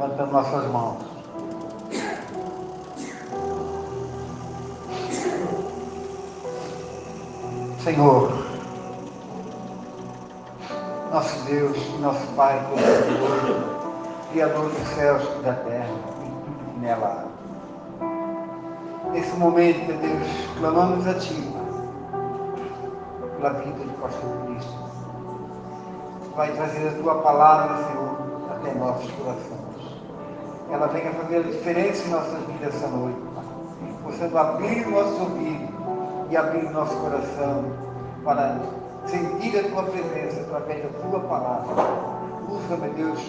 levantando nossas mãos. Senhor, nosso Deus, nosso Pai, Todo-Poderoso, Criador dos céus e da terra, e tudo que nela há. Nesse momento, meu Deus, clamamos a Ti, pela vida do pastor Cristo. Vai trazer a Tua palavra, Senhor, até nossos corações. Ela venha fazer a diferença em nossas vidas essa noite, possando abrir o nosso ouvido e abrir o nosso coração para sentir a Tua presença através da Tua palavra. Usa, meu Deus,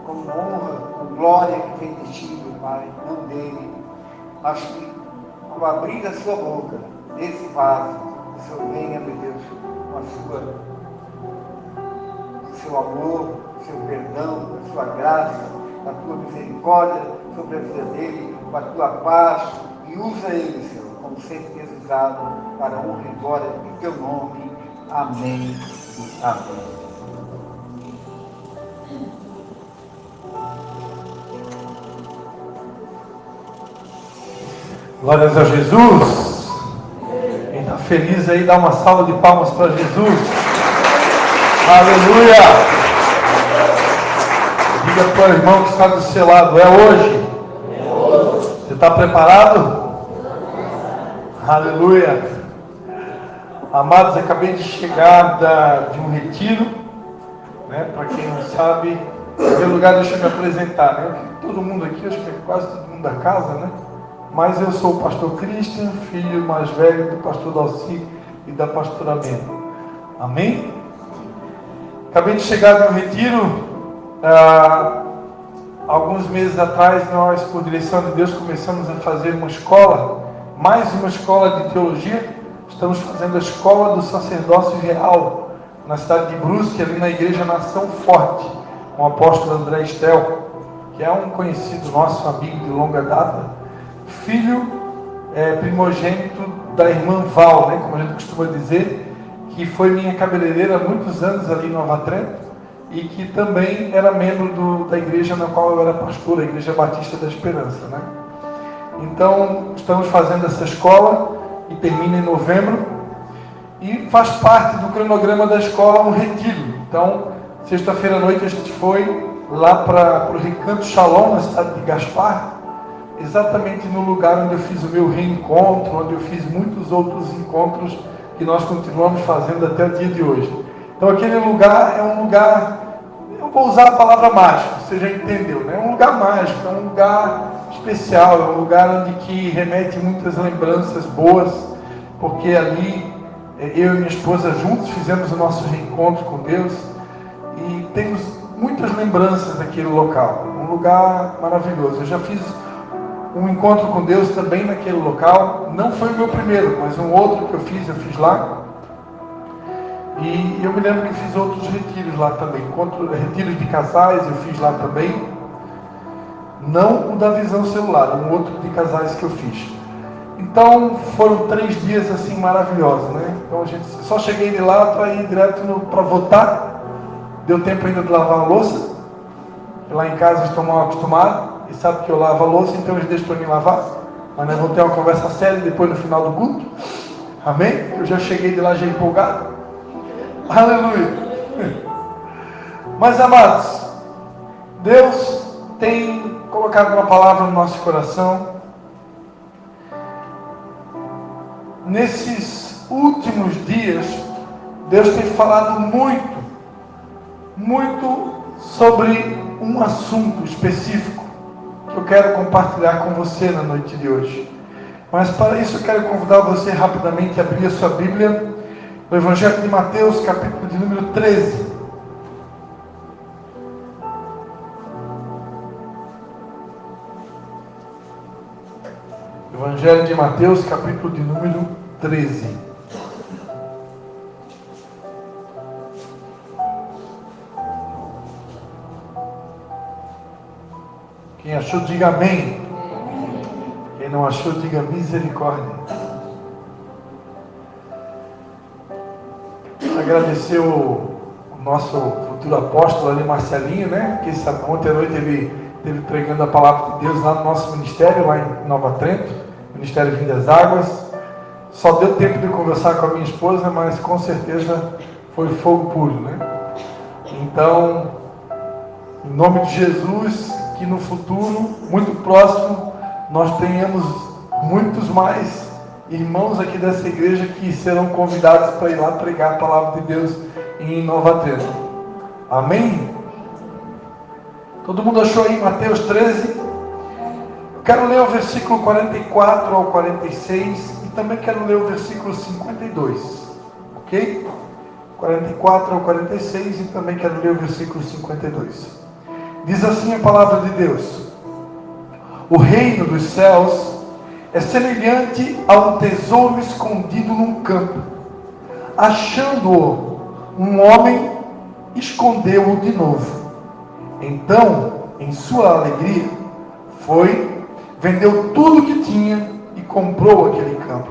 como honra, com glória que vem de Ti, meu Pai, não dele, mas que ao abrir a Sua boca, nesse vaso, o Senhor venha, meu Deus, com o seu amor, o seu perdão, a Sua graça, a Tua misericórdia sobre a vida dele, com a Tua paz, e usa ele, Senhor, como sempre tens usado, para a honra e glória do Teu nome. Amém e amém. Glórias a Jesus. Quem está feliz aí, dá uma salva de palmas para Jesus. Aleluia. Diga para o irmão que está do seu lado: é hoje. Você está preparado? Aleluia. Amados, acabei de chegar de um retiro, né? Para quem não sabe, em primeiro lugar, deixa eu me apresentar, né? Todo mundo aqui, acho que é quase todo mundo da casa, né? Mas eu sou o pastor Christian, filho mais velho do pastor Dalci e da pastora Bena. Amém? Acabei de chegar de um retiro. Alguns meses atrás, nós, por direção de Deus, começamos a fazer uma escola, mais uma escola de teologia. Estamos fazendo a escola do sacerdócio real, na cidade de Brusque, ali na igreja Nação Forte, com o apóstolo André Estel, que é um conhecido nosso, amigo de longa data, filho primogênito da irmã Val, né, como a gente costuma dizer, que foi minha cabeleireira há muitos anos ali em Nova Trento, e que também era membro da igreja na qual eu era pastor, a Igreja Batista da Esperança, né? Então, estamos fazendo essa escola, e termina em novembro, e faz parte do cronograma da escola um retiro. Então, sexta-feira à noite a gente foi lá para o Recanto Shalom, na cidade de Gaspar, exatamente no lugar onde eu fiz o meu reencontro, onde eu fiz muitos outros encontros que nós continuamos fazendo até o dia de hoje. Então aquele lugar é um lugar, eu vou usar a palavra mágico, você já entendeu, né? É um lugar mágico, é um lugar especial, é um lugar onde que remete muitas lembranças boas, porque ali eu e minha esposa juntos fizemos o nosso reencontro com Deus e temos muitas lembranças daquele local, um lugar maravilhoso. Eu já fiz um encontro com Deus também naquele local, não foi o meu primeiro, mas um outro que eu fiz lá, e eu me lembro que fiz outros retiros lá também, retiros de casais eu fiz lá também, não o da visão celular, um outro de casais que eu fiz. Então foram 3 dias assim maravilhosos, né? Então a gente só cheguei de lá para ir direto para votar, deu tempo ainda de lavar a louça, lá em casa estou mal acostumado, e sabe que eu lavo a louça, então eles deixam para mim lavar, mas nós vamos ter uma conversa séria depois no final do culto, amém? Eu já cheguei de lá já empolgado, aleluia. Mas amados, Deus tem colocado uma palavra no nosso coração. Nesses últimos dias, Deus tem falado muito sobre um assunto específico que eu quero compartilhar com você na noite de hoje. Mas para isso eu quero convidar você rapidamente a abrir a sua Bíblia no Evangelho de Mateus, capítulo de número 13. Evangelho de Mateus, capítulo de número 13. Quem achou, diga amém. Quem não achou, diga misericórdia. Agradecer o nosso futuro apóstolo ali, Marcelinho, né? Que ontem à noite ele esteve pregando a palavra de Deus lá no nosso ministério, lá em Nova Trento, Ministério Vinho das Águas. Só deu tempo de conversar com a minha esposa, mas com certeza foi fogo puro, né? Então, em nome de Jesus, que no futuro, muito próximo, nós tenhamos muitos mais irmãos aqui dessa igreja que serão convidados para ir lá pregar a palavra de Deus em Nova Trento. Amém? Todo mundo achou aí Mateus 13? Eu quero ler o versículo 44 ao 46 e também quero ler o versículo 52. Ok? 44 ao 46 e também quero ler o versículo 52. Diz assim a palavra de Deus: o reino dos céus é semelhante a um tesouro escondido num campo. Achando-o, um homem escondeu-o de novo. Então, em sua alegria, vendeu tudo o que tinha e comprou aquele campo.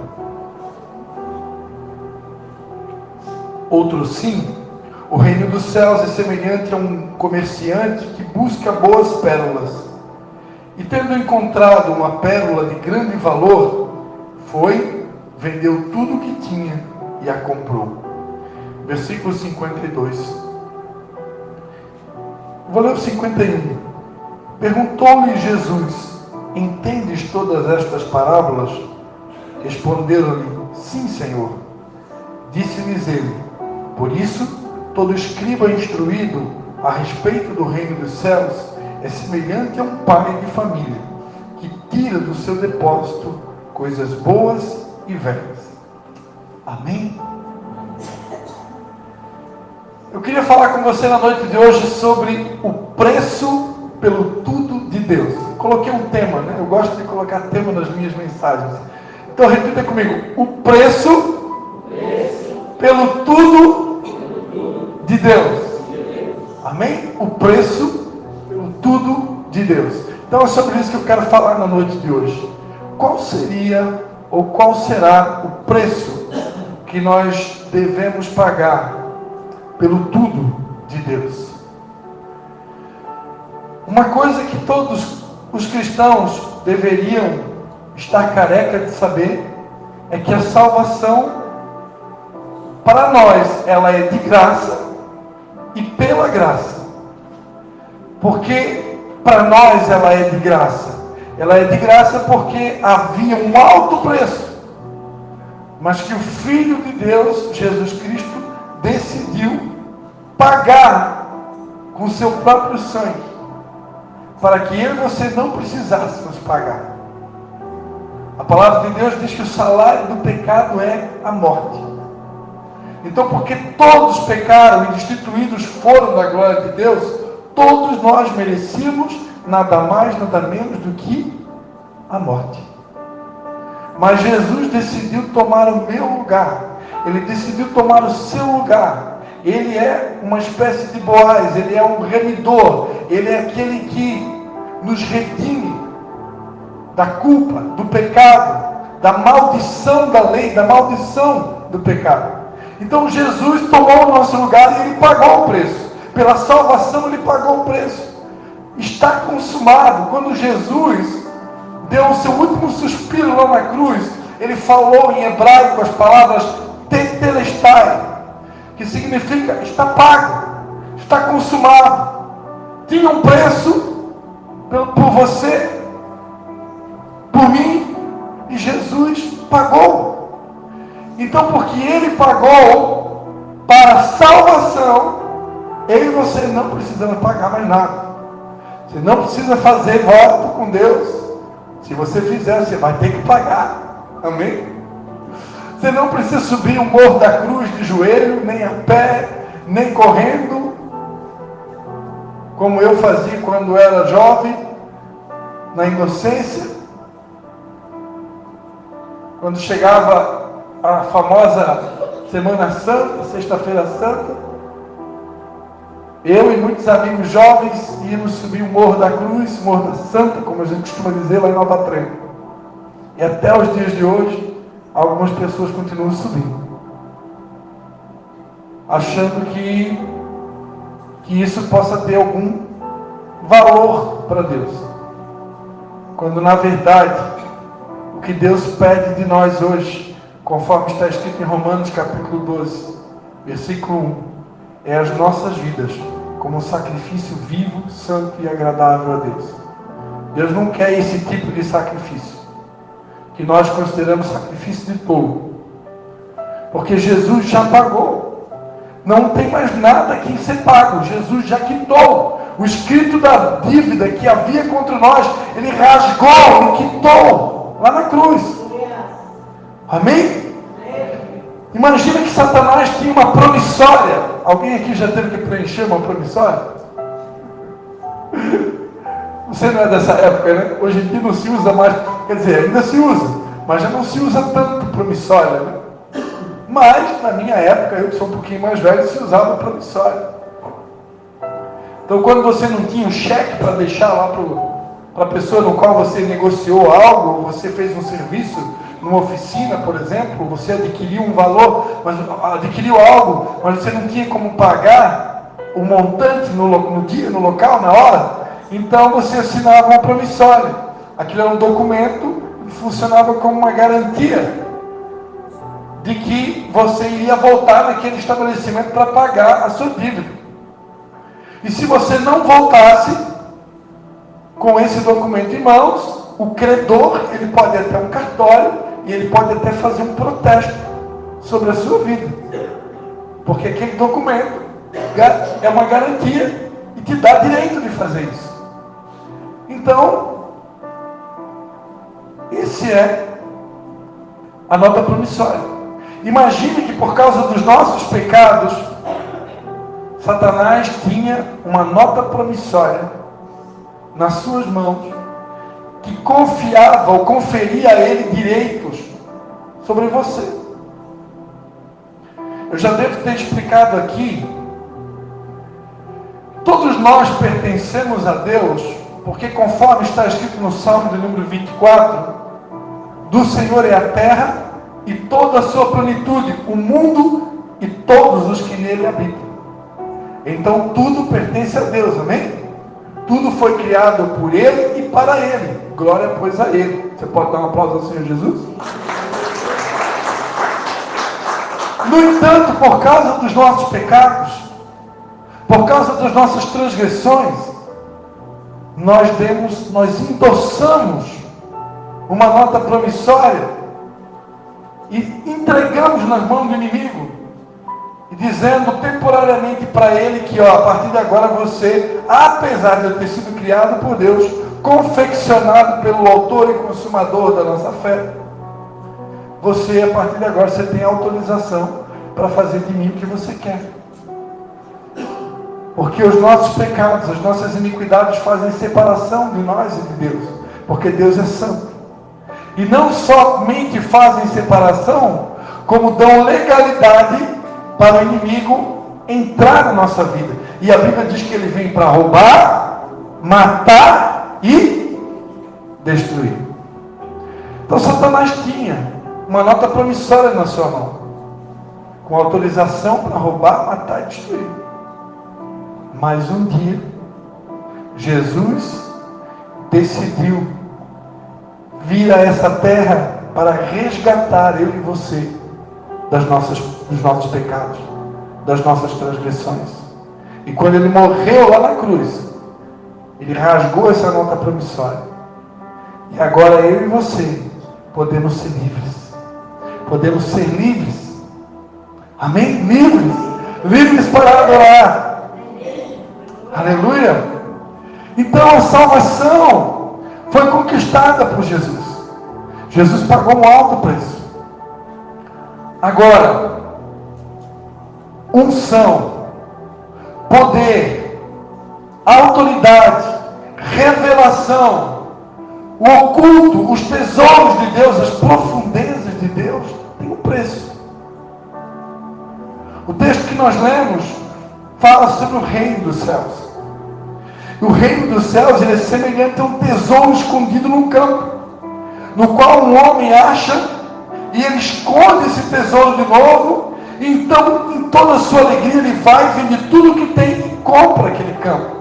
Outro sim, o reino dos céus é semelhante a um comerciante que busca boas pérolas. E tendo encontrado uma pérola de grande valor, vendeu tudo o que tinha e a comprou. Versículo 52. Vou ler o 51. Perguntou-lhe Jesus: entendes todas estas parábolas? Responderam-lhe: sim, Senhor. Disse-lhes ele: por isso, todo escriba instruído a respeito do reino dos céus é semelhante a um pai de família, que tira do seu depósito coisas boas e velhas. Amém? Eu queria falar com você na noite de hoje sobre o preço pelo tudo de Deus. Coloquei um tema, né? Eu gosto de colocar tema nas minhas mensagens. Então repita comigo: o preço pelo tudo de Deus. Amém? O preço pelo tudo de Deus. Então é sobre isso que eu quero falar na noite de hoje. Qual seria ou qual será o preço que nós devemos pagar pelo tudo de Deus? Uma coisa que todos os cristãos deveriam estar careca de saber é que a salvação, para nós, ela é de graça e pela graça. Porque para nós ela é de graça. Ela é de graça porque havia um alto preço, mas que o Filho de Deus, Jesus Cristo, decidiu pagar com seu próprio sangue, para que eu e você não precisássemos pagar. A palavra de Deus diz que o salário do pecado é a morte. Então, porque todos pecaram e destituídos foram da glória de Deus, todos nós merecíamos nada mais, nada menos do que a morte. Mas Jesus decidiu tomar o meu lugar. Ele decidiu tomar o seu lugar. Ele é uma espécie de Boaz, ele é um remidor, ele é aquele que nos redime da culpa, do pecado, da maldição da lei, da maldição do pecado. Então Jesus tomou o nosso lugar e ele pagou o preço. Pela salvação ele pagou o preço. Está consumado. Quando Jesus deu o seu último suspiro lá na cruz, ele falou em hebraico as palavras tetelestai, que significa está pago, está consumado. Tinha um preço por você, por mim, e Jesus pagou. Então, porque ele pagou para a salvação, eu e você não precisamos pagar mais nada. Você não precisa fazer voto com Deus. Se você fizer, você vai ter que pagar. Amém? Você não precisa subir o morro da cruz de joelho, nem a pé, nem correndo, como eu fazia quando era jovem, na inocência. Quando chegava a famosa Semana Santa, Sexta-feira Santa, eu e muitos amigos jovens íamos subir o Morro da Cruz, Morro da Santa, como a gente costuma dizer lá em Nova Trento. E até os dias de hoje, algumas pessoas continuam subindo, achando que isso possa ter algum valor para Deus. Quando na verdade, o que Deus pede de nós hoje, conforme está escrito em Romanos capítulo 12, versículo 1, é as nossas vidas como um sacrifício vivo, santo e agradável a Deus. Deus não quer esse tipo de sacrifício, que nós consideramos sacrifício de tolo, porque Jesus já pagou. Não tem mais nada que ser pago. Jesus já quitou. O escrito da dívida que havia contra nós, Ele rasgou e quitou lá na cruz. Amém? Imagina que Satanás tinha uma promissória. Alguém aqui já teve que preencher uma promissória? Você não é dessa época, né? Hoje em dia não se usa mais. Quer dizer, ainda se usa, mas já não se usa tanto promissória, né? Mas, na minha época, eu que sou um pouquinho mais velho, se usava promissória. Então, quando você não tinha um cheque para deixar lá para a pessoa no qual você negociou algo, ou você fez um serviço numa oficina, por exemplo, você adquiriu um valor, mas adquiriu algo, mas você não tinha como pagar o montante no dia, no local, na hora, então você assinava uma promissória. Aquilo era um documento que funcionava como uma garantia de que você iria voltar naquele estabelecimento para pagar a sua dívida. E se você não voltasse com esse documento em mãos, o credor, ele pode ir até um cartório e ele pode até fazer um protesto sobre a sua vida. Porque aquele documento é uma garantia e te dá direito de fazer isso. Então, esse é a nota promissória. Imagine que por causa dos nossos pecados, Satanás tinha uma nota promissória nas suas mãos, que confiava ou conferia a ele direitos sobre você. Eu já devo ter explicado aqui, todos nós pertencemos a Deus, porque conforme está escrito no Salmo de número 24, do Senhor é a terra e toda a sua plenitude, o mundo e todos os que nele habitam. Então tudo pertence a Deus, amém? Tudo foi criado por Ele e para Ele. Glória, pois, a Ele. Você pode dar um aplauso ao Senhor Jesus? No entanto, por causa dos nossos pecados, por causa das nossas transgressões, nós endossamos uma nota promissória e entregamos nas mãos do inimigo, e dizendo temporariamente para ele que, a partir de agora você, apesar de eu ter sido criado por Deus, confeccionado pelo autor e consumador da nossa fé, você, a partir de agora, você tem autorização para fazer de mim o que você quer. Porque os nossos pecados, as nossas iniquidades fazem separação de nós e de Deus, porque Deus é santo. E não somente fazem separação, como dão legalidade para o inimigo entrar na nossa vida. E a Bíblia diz que ele vem para roubar, matar e destruir. Então Satanás tinha uma nota promissória na sua mão, com autorização para roubar, matar e destruir. Mas um dia Jesus decidiu vir a essa terra para resgatar eu e você dos nossos pecados, das nossas transgressões. E quando ele morreu lá na cruz, ele rasgou essa nota promissória. E agora eu e você podemos ser livres. Podemos ser livres. Amém? Livres. Livres para adorar. Aleluia. Então a salvação foi conquistada por Jesus. Jesus pagou um alto preço. Agora, unção, poder, autoridade, revelação, o oculto, os tesouros de Deus, as profundezas de Deus, tem um preço. O texto que nós lemos fala sobre o reino dos céus. O reino dos céus, ele é semelhante a um tesouro escondido num campo, no qual um homem acha e ele esconde esse tesouro de novo. E então, em toda a sua alegria, ele vai, vende tudo que tem e compra aquele campo.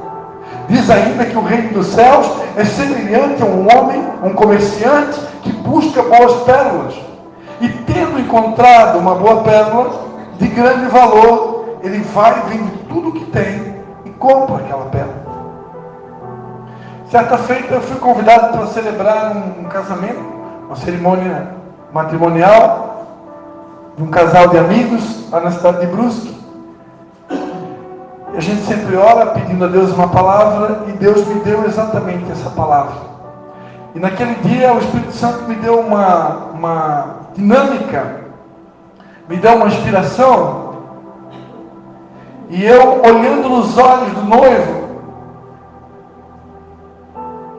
Diz ainda que o reino dos céus é semelhante a um homem, um comerciante, que busca boas pérolas. E tendo encontrado uma boa pérola de grande valor, ele vai, vende tudo o que tem e compra aquela pérola. Certa feita eu fui convidado para celebrar um casamento, uma cerimônia matrimonial de um casal de amigos lá na cidade de Brusque. E a gente sempre ora pedindo a Deus uma palavra, e Deus me deu exatamente essa palavra. E naquele dia o Espírito Santo me deu uma dinâmica, me deu uma inspiração, e eu, olhando nos olhos do noivo,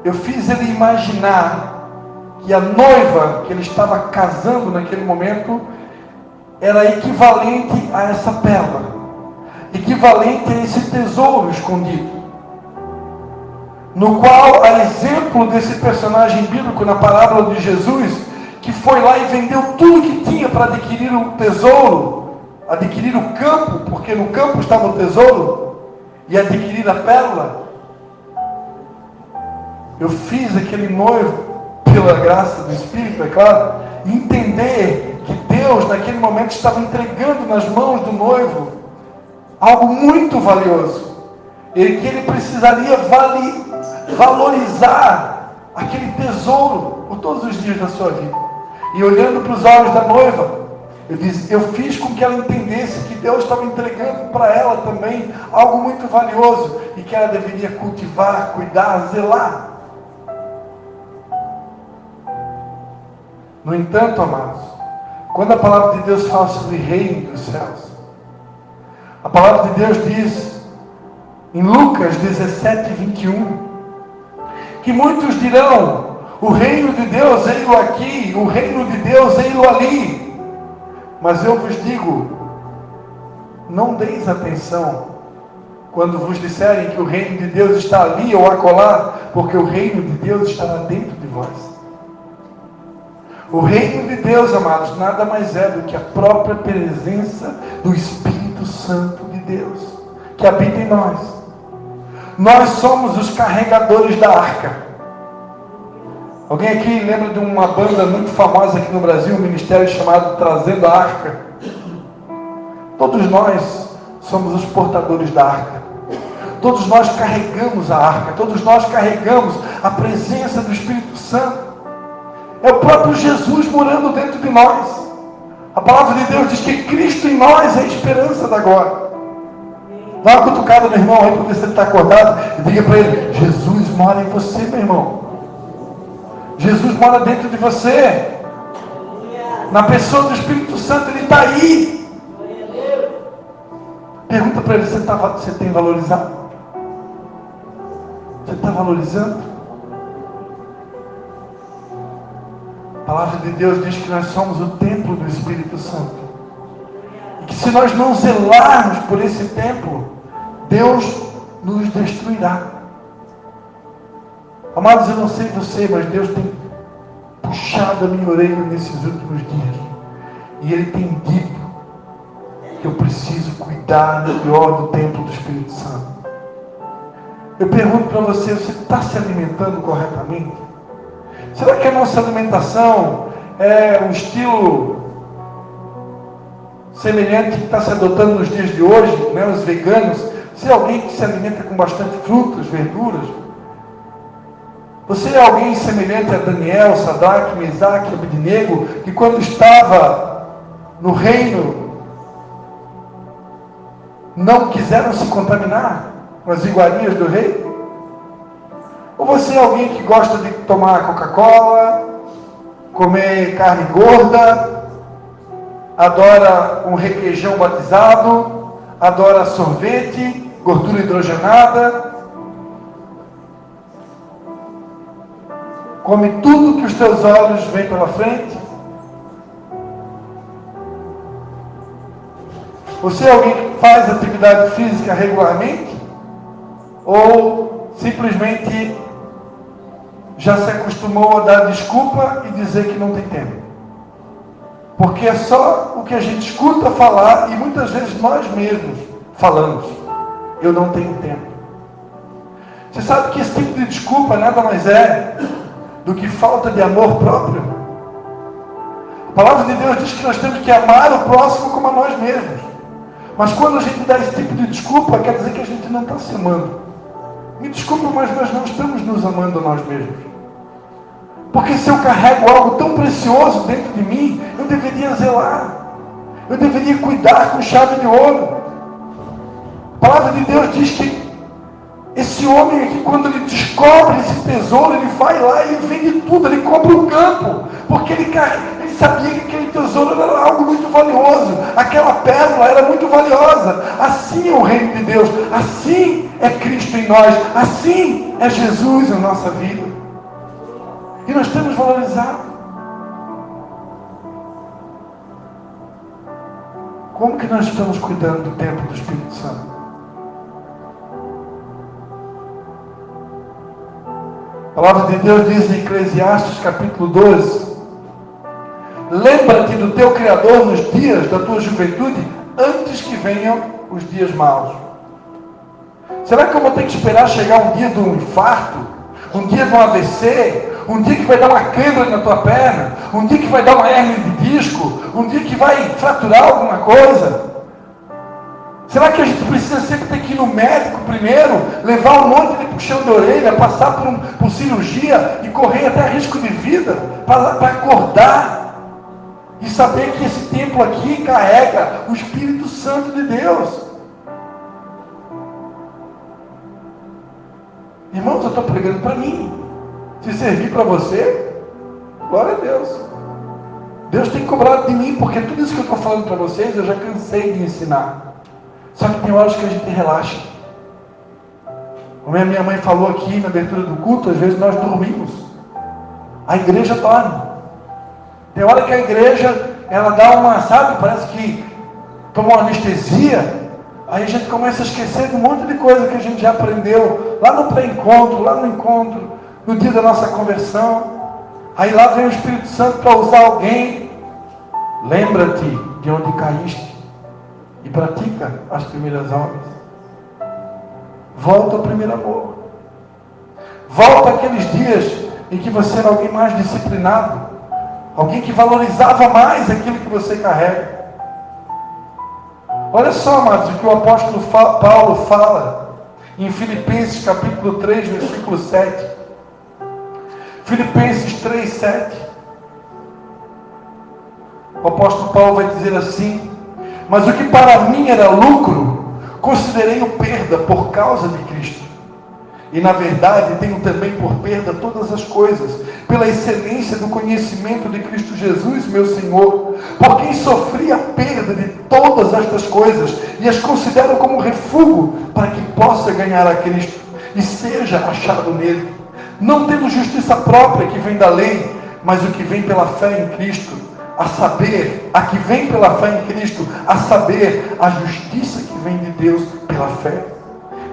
eu fiz ele imaginar que a noiva que ele estava casando naquele momento era equivalente a essa pérola, equivalente a esse tesouro escondido, no qual, a exemplo desse personagem bíblico na parábola de Jesus, que foi lá e vendeu tudo que tinha para adquirir o tesouro, adquirir o campo, porque no campo estava o tesouro, e adquirir a pérola. Eu fiz aquele noivo, pela graça do Espírito, é claro, entender que Deus naquele momento estava entregando nas mãos do noivo algo muito valioso, e que ele precisaria valorizar aquele tesouro por todos os dias da sua vida. E olhando para os olhos da noiva, eu fiz com que ela entendesse que Deus estava entregando para ela também algo muito valioso, e que ela deveria cultivar, cuidar, zelar. No entanto, amados, quando a palavra de Deus fala sobre o reino dos céus, a palavra de Deus diz em Lucas 17, 21, que muitos dirão: o reino de Deus ei-lo aqui, o reino de Deus ei-lo ali. Mas eu vos digo, não deis atenção quando vos disserem que o reino de Deus está ali ou acolá, porque o reino de Deus estará dentro de vós. O reino de Deus, amados, nada mais é do que a própria presença do Espírito Santo de Deus, que habita em nós. Nós somos os carregadores da arca. Alguém aqui lembra de uma banda muito famosa aqui no Brasil, um ministério chamado Trazendo a Arca? Todos nós somos os portadores da arca. Todos nós carregamos a arca. Todos nós carregamos a presença do Espírito Santo. É o próprio Jesus morando dentro de nós. A palavra de Deus diz que Cristo em nós é a esperança da glória. Dá uma cutucada no irmão aí para ver se ele está acordado, e diga para ele: Jesus mora em você, meu irmão. Jesus mora dentro de você. Na pessoa do Espírito Santo, ele está aí. Pergunta para ele: você tem valorizado? Você está valorizando? A palavra de Deus diz que nós somos o templo do Espírito Santo, e que se nós não zelarmos por esse templo, Deus nos destruirá. Amados, eu não sei você, mas Deus tem puxado a minha orelha nesses últimos dias, e Ele tem dito que eu preciso cuidar melhor do templo do Espírito Santo. Eu pergunto para você está se alimentando corretamente? Será que a nossa alimentação é um estilo semelhante que está se adotando nos dias de hoje, né, os veganos? Você é alguém que se alimenta com bastante frutas, verduras? Você é alguém semelhante a Daniel, Sadraque, Mesaque e Abednego, que quando estava no reino não quiseram se contaminar com as iguarias do rei? Ou você é alguém que gosta de tomar Coca-Cola, comer carne gorda, adora um requeijão batizado, adora sorvete, gordura hidrogenada, come tudo que os teus olhos veem pela frente? Você é alguém que faz atividade física regularmente? Ou simplesmente já se acostumou a dar desculpa e dizer que não tem tempo? Porque é só o que a gente escuta falar, e muitas vezes nós mesmos falamos: eu não tenho tempo. Você sabe que esse tipo de desculpa nada mais é do que falta de amor próprio. A palavra de Deus diz que nós temos que amar o próximo como a nós mesmos. Mas quando a gente dá esse tipo de desculpa, quer dizer que a gente não está se amando. Me desculpa, mas nós não estamos nos amando a nós mesmos. Porque se eu carrego algo tão precioso dentro de mim, eu deveria zelar. Eu deveria cuidar com chave de ouro. A palavra de Deus diz que esse homem aqui, quando ele descobre esse tesouro, ele vai lá e ele vende tudo, ele compra um campo, porque ele sabia que aquele tesouro era algo muito valioso, aquela pérola era muito valiosa. Assim é o reino de Deus, assim é Cristo em nós, assim é Jesus na nossa vida. E nós temos valorizado. Como que nós estamos cuidando do templo do Espírito Santo? A palavra de Deus diz em Eclesiastes capítulo 12: lembra-te do teu Criador nos dias da tua juventude, antes que venham os dias maus. Será que eu vou ter que esperar chegar um dia de um infarto, um dia de um AVC, um dia que vai dar uma câimbra na tua perna, um dia que vai dar uma hérnia de disco, um dia que vai fraturar alguma coisa? Será que a gente precisa sempre ter que ir no médico primeiro, levar um monte de puxão de orelha, passar por cirurgia e correr até risco de vida para acordar e saber que esse templo aqui carrega o Espírito Santo de Deus? Irmãos, eu estou pregando para mim. Se servir para você, glória a Deus. Deus tem cobrado de mim, porque tudo isso que eu estou falando para vocês, eu já cansei de ensinar. Só que tem horas que a gente relaxa. Como a minha mãe falou aqui na abertura do culto, às vezes nós dormimos. A igreja dorme. Tem hora que a igreja, ela dá uma, sabe, parece que toma uma anestesia. Aí a gente começa a esquecer de um monte de coisa que a gente já aprendeu lá no pré-encontro, lá no encontro, no dia da nossa conversão. Aí lá vem o Espírito Santo para usar alguém. Lembra-te de onde caíste e pratica as primeiras obras. Volta ao primeiro amor. Volta àqueles dias em que você era alguém mais disciplinado, alguém que valorizava mais aquilo que você carrega. Olha só, amados, o que o apóstolo Paulo fala em Filipenses capítulo 3, versículo 7. Filipenses 3, 7. O apóstolo Paulo vai dizer assim: mas o que para mim era lucro, considerei-o perda por causa de Cristo. E na verdade tenho também por perda todas as coisas, pela excelência do conhecimento de Cristo Jesus, meu Senhor, por quem sofri a perda de todas estas coisas, e as considero como refúgio, para que possa ganhar a Cristo, e seja achado nele, não tendo justiça própria que vem da lei, mas o que vem pela fé em Cristo, a saber, a que vem pela fé em Cristo, a saber, a justiça que vem de Deus pela fé.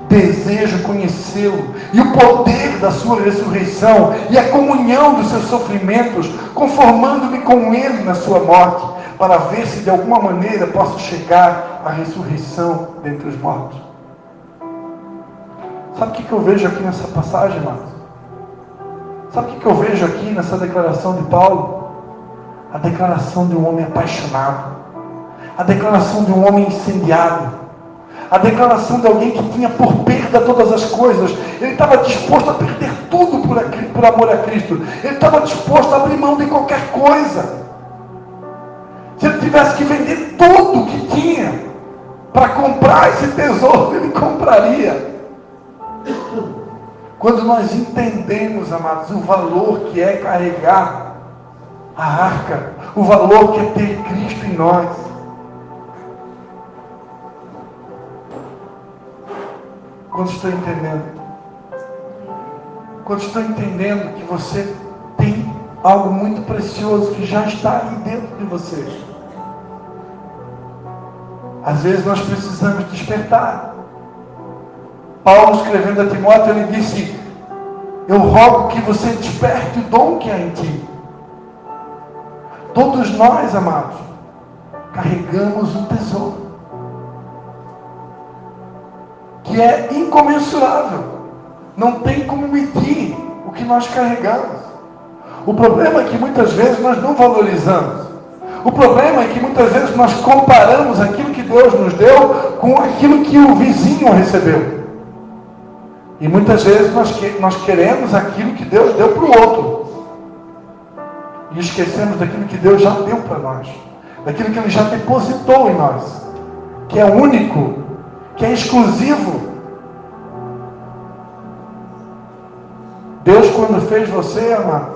Desejo conhecê-lo e o poder da sua ressurreição e a comunhão dos seus sofrimentos, conformando-me com ele na sua morte, para ver se de alguma maneira posso chegar à ressurreição dentre os mortos. Sabe o que eu vejo aqui nessa passagem, irmãos? Sabe o que eu vejo aqui nessa declaração de Paulo? A declaração de um homem apaixonado, a declaração de um homem incendiado, a declaração de alguém que tinha por perda todas as coisas. Ele estava disposto a perder tudo por amor a Cristo. Ele estava disposto a abrir mão de qualquer coisa. Se ele tivesse que vender tudo o que tinha para comprar esse tesouro, ele compraria. Quando nós entendemos, amados, o valor que é carregar a arca, o valor que é ter Cristo em nós. Quando estou entendendo? Quando estou entendendo que você tem algo muito precioso que já está aí dentro de você. Às vezes nós precisamos despertar. Paulo, escrevendo a Timóteo, ele disse: eu rogo que você desperte o dom que há em ti. Todos nós, amados, carregamos um tesouro que é incomensurável. Não tem como medir o que nós carregamos. O problema é que muitas vezes nós não valorizamos. O problema é que muitas vezes nós comparamos aquilo que Deus nos deu com aquilo que o vizinho recebeu. E muitas vezes nós queremos aquilo que Deus deu para o outro. E esquecemos daquilo que Deus já deu para nós. Daquilo que Ele já depositou em nós. Que é único, que é exclusivo. Deus, quando fez você, amado,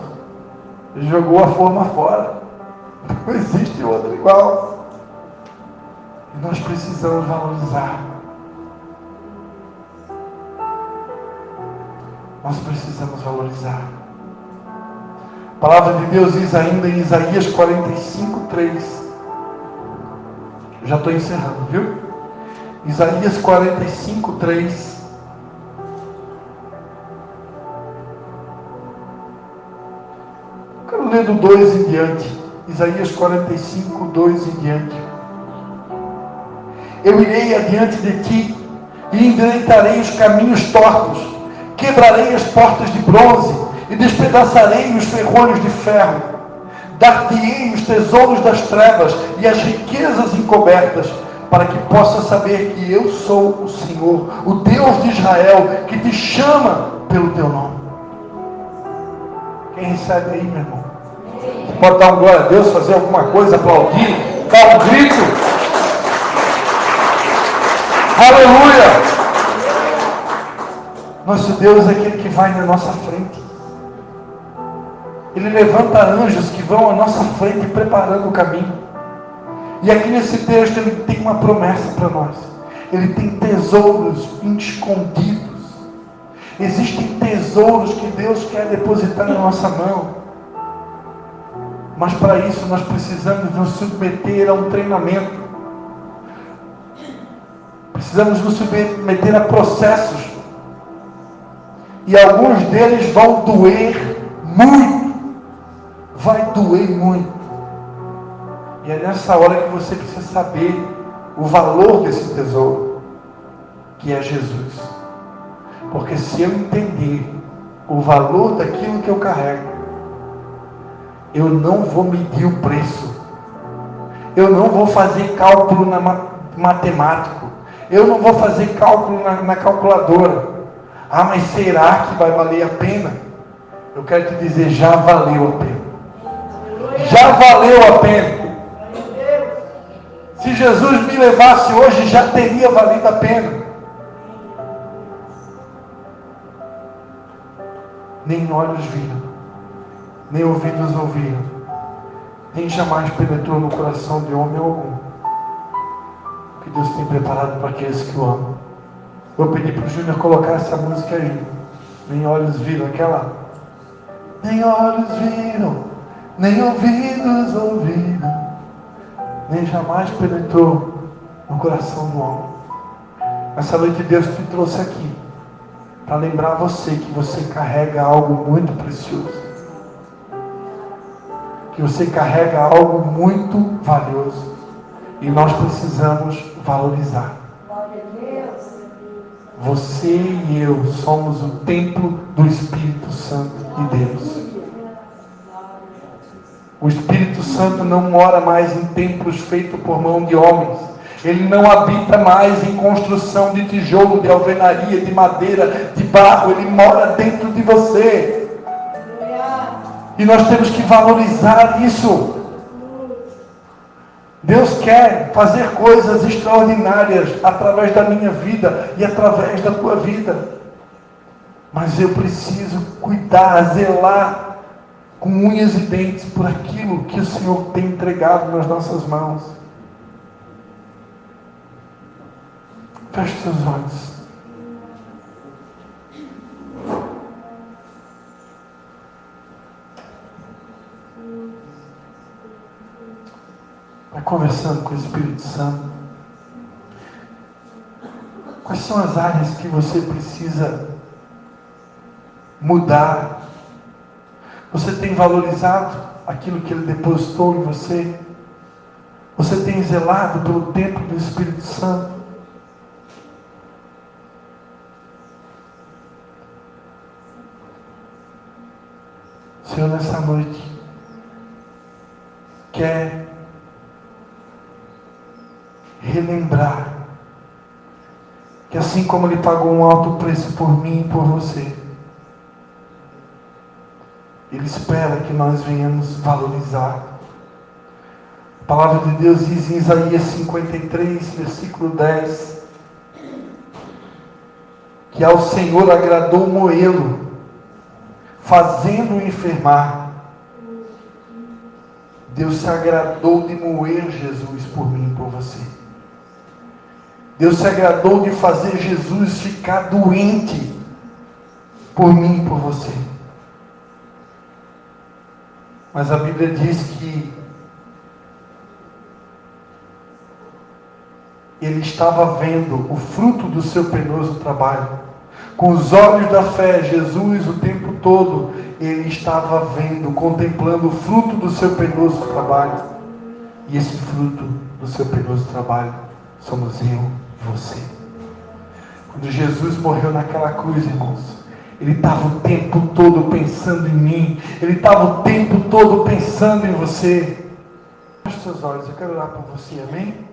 Ele jogou a forma fora. Não existe outro igual. E nós precisamos valorizar. Nós precisamos valorizar. A palavra de Deus diz ainda em Isaías 45:3. Já estou encerrando, viu? Isaías 45:3. Quero ler do 2 em diante. Isaías 45:2 em diante. Eu irei adiante de ti e endireitarei os caminhos tortos, quebrarei as portas de bronze e despedaçarei os ferrolhos de ferro. Dar-te-ei os tesouros das trevas e as riquezas encobertas, para que possa saber que eu sou o Senhor, o Deus de Israel, que te chama pelo teu nome. Quem recebe aí, meu irmão? Você pode dar um glória a Deus, fazer alguma coisa, aplaudir, dar um grito. Aleluia! Nosso Deus é aquele que vai na nossa frente. Ele levanta anjos que vão à nossa frente preparando o caminho. E aqui nesse texto ele tem uma promessa para nós. Ele tem tesouros escondidos. Existem tesouros que Deus quer depositar na nossa mão. Mas para isso nós precisamos nos submeter a um treinamento. Precisamos nos submeter a processos. E alguns deles vão doer muito. Vai doer muito. E é nessa hora que você precisa saber o valor desse tesouro, que é Jesus. Porque se eu entender o valor daquilo que eu carrego, eu não vou medir o preço. Eu não vou fazer cálculo matemático. Eu não vou fazer cálculo na calculadora. Ah, mas será que vai valer a pena? Eu quero te dizer, já valeu a pena. Já valeu a pena. Se Jesus me levasse hoje, já teria valido a pena. Nem olhos viram, nem ouvidos ouviram, nem jamais penetrou no coração de homem algum o que Deus tem preparado para aqueles que o amam. Vou pedir para o Júnior colocar essa música aí. Nem olhos viram, aquela. Nem olhos viram, nem ouvidos ouviram, nem jamais penetrou no coração do homem. Essa noite Deus te trouxe aqui para lembrar você que você carrega algo muito precioso, que você carrega algo muito valioso, e nós precisamos valorizar. Você e eu somos o templo do Espírito Santo de Deus. O Espírito Santo não mora mais em templos feitos por mão de homens. Ele não habita mais em construção de tijolo, de alvenaria, de madeira, de barro. Ele mora dentro de você. E nós temos que valorizar isso. Deus quer fazer coisas extraordinárias através da minha vida e através da tua vida. Mas eu preciso cuidar, zelar com unhas e dentes por aquilo que o Senhor tem entregado nas nossas mãos. Feche seus olhos. Vai conversando com o Espírito Santo. Quais são as áreas que você precisa mudar? Você tem valorizado aquilo que Ele depositou em você? Você tem zelado pelo templo do Espírito Santo? O Senhor nessa noite quer relembrar que assim como Ele pagou um alto preço por mim e por você, Ele espera que nós venhamos valorizar. A palavra de Deus diz em Isaías 53, versículo 10, que ao Senhor agradou moê-lo, fazendo-o enfermar. Deus se agradou de moer Jesus por mim e por você. Deus se agradou de fazer Jesus ficar doente por mim e por você. Mas a Bíblia diz que Ele estava vendo o fruto do seu penoso trabalho. Com os olhos da fé, Jesus o tempo todo, Ele estava vendo, contemplando o fruto do seu penoso trabalho. E esse fruto do seu penoso trabalho somos eu e você. Quando Jesus morreu naquela cruz, irmãos, Ele estava o tempo todo pensando em mim. Ele estava o tempo todo pensando em você. Feche seus olhos, eu quero orar por você, amém?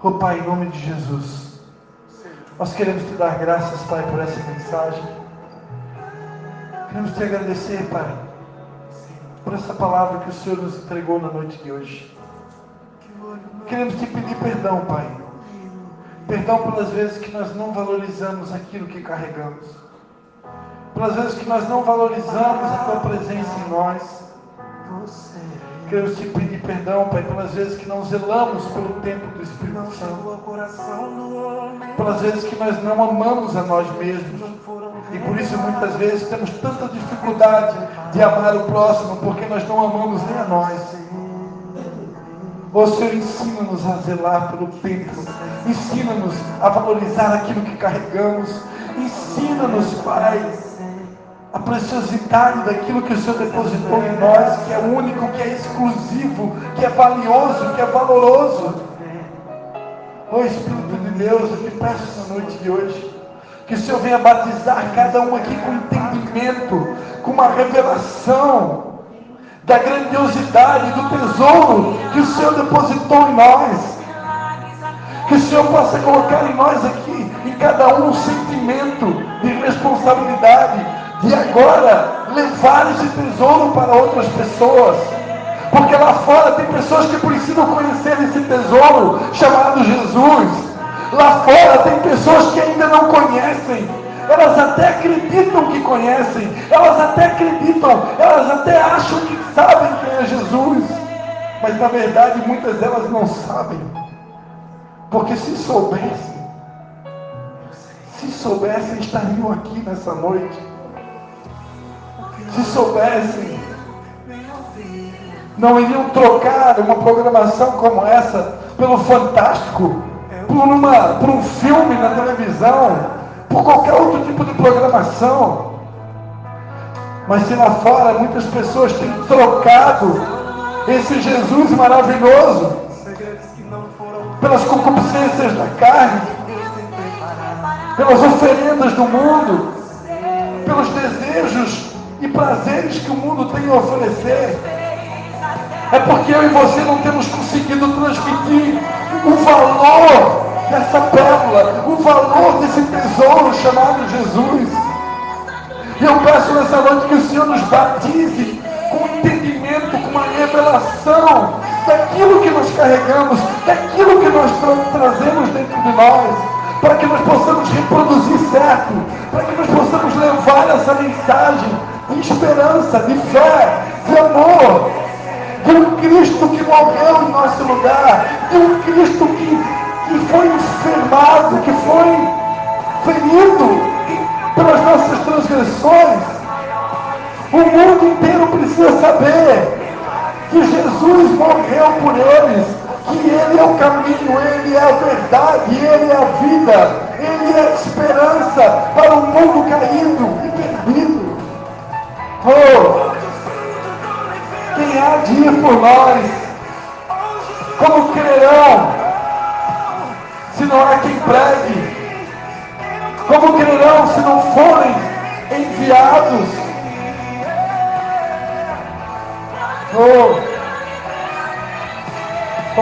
Oh Pai, em nome de Jesus, nós queremos te dar graças, Pai, por essa mensagem. Queremos te agradecer, Pai, por essa palavra que o Senhor nos entregou na noite de hoje. Queremos te pedir perdão, Pai. Perdão pelas vezes que nós não valorizamos aquilo que carregamos. Pelas vezes que nós não valorizamos a Tua presença em nós. Queremos te pedir perdão, Pai, pelas vezes que não zelamos pelo tempo do Espírito Santo. Pelas vezes que nós não amamos a nós mesmos. E por isso muitas vezes temos tanta dificuldade de amar o próximo, porque nós não amamos nem a nós. Ó Senhor, ensina-nos a zelar pelo tempo. Ensina-nos a valorizar aquilo que carregamos. Ensina-nos, Pai, a preciosidade daquilo que o Senhor depositou em nós, que é único, que é exclusivo, que é valioso, que é valoroso. Ó Espírito de Deus, eu te peço na noite de hoje, que o Senhor venha batizar cada um aqui com entendimento, com uma revelação da grandiosidade, do tesouro que o Senhor depositou em nós. Que o Senhor possa colocar em nós aqui, em cada um sentimento de responsabilidade, de agora levar esse tesouro para outras pessoas. Porque lá fora tem pessoas que precisam conhecer esse tesouro chamado Jesus. Lá fora tem pessoas que ainda não conhecem. Elas até acreditam que conhecem, elas até acreditam, elas até acham que sabem quem é Jesus, mas na verdade muitas delas não sabem, porque se soubessem estariam aqui nessa noite. Se soubessem, não iriam trocar uma programação como essa pelo Fantástico, por um filme na televisão, por qualquer outro tipo de programação. Mas se lá fora muitas pessoas têm trocado esse Jesus maravilhoso pelas concupiscências da carne, pelas oferendas do mundo, pelos desejos e prazeres que o mundo tem a oferecer, é porque eu e você não temos conseguido transmitir o valor dessa pérola, o valor desse tesouro chamado Jesus. E eu peço nessa noite que o Senhor nos batize com entendimento, com uma revelação daquilo que nós carregamos, daquilo que nós trazemos dentro de nós, para que nós possamos reproduzir certo, para que nós possamos levar essa mensagem de esperança, de fé, de amor, de um Cristo que morreu em nosso lugar, de um Cristo que foi enfermado, que foi ferido pelas nossas transgressões. O mundo inteiro precisa saber que Jesus morreu por eles, que Ele é o caminho, Ele é a verdade, Ele é a vida, Ele é a esperança para um mundo caído e perdido. Oh, quem há de ir por nós? Como crerão se não há quem pregue? Como crerão se não forem enviados?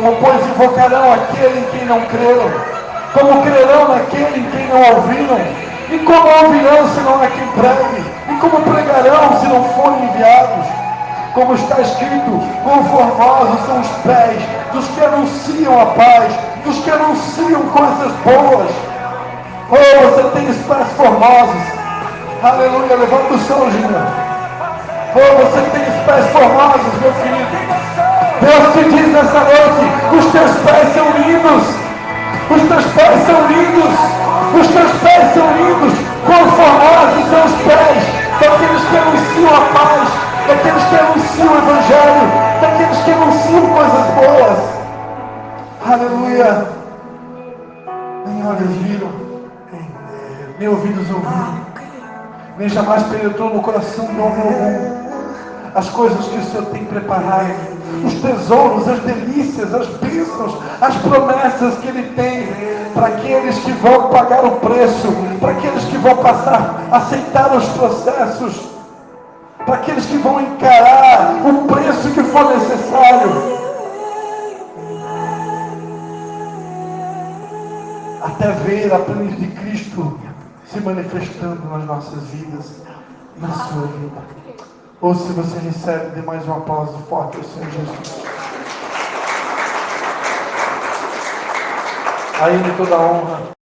Como, pois, invocarão aquele em quem não creram? Como crerão naquele em quem não ouviram? E como ouvirão se não há quem pregue? E como pregarão se não forem enviados? Como está escrito, quão formosos são os pés dos que anunciam a paz, dos que anunciam coisas boas. Oh, você tem os pés formosos. Aleluia, levanta o som, Júnior. Oh, você tem os pés formosos, meu querido. Deus te diz nessa noite, os teus pés são lindos. Os teus pés são lindos. Os teus pés são lindos. Quão formosos são os pés daqueles que anunciam a paz, daqueles que anunciam o Evangelho, daqueles que anunciam coisas boas. Aleluia. Nem olhos viram, nem ouvidos ouviram, nem jamais penetrou no coração de homem algum as coisas que o Senhor tem preparado, os tesouros, as delícias, as bênçãos, as promessas que Ele tem para aqueles que vão pagar o preço, para aqueles que vão aceitar os processos, para aqueles que vão encarar o preço que for necessário, até ver a plenitude de Cristo se manifestando nas nossas vidas, na sua vida. Ou se você recebe, dê mais um aplauso forte ao Senhor Jesus. A Ele toda a honra.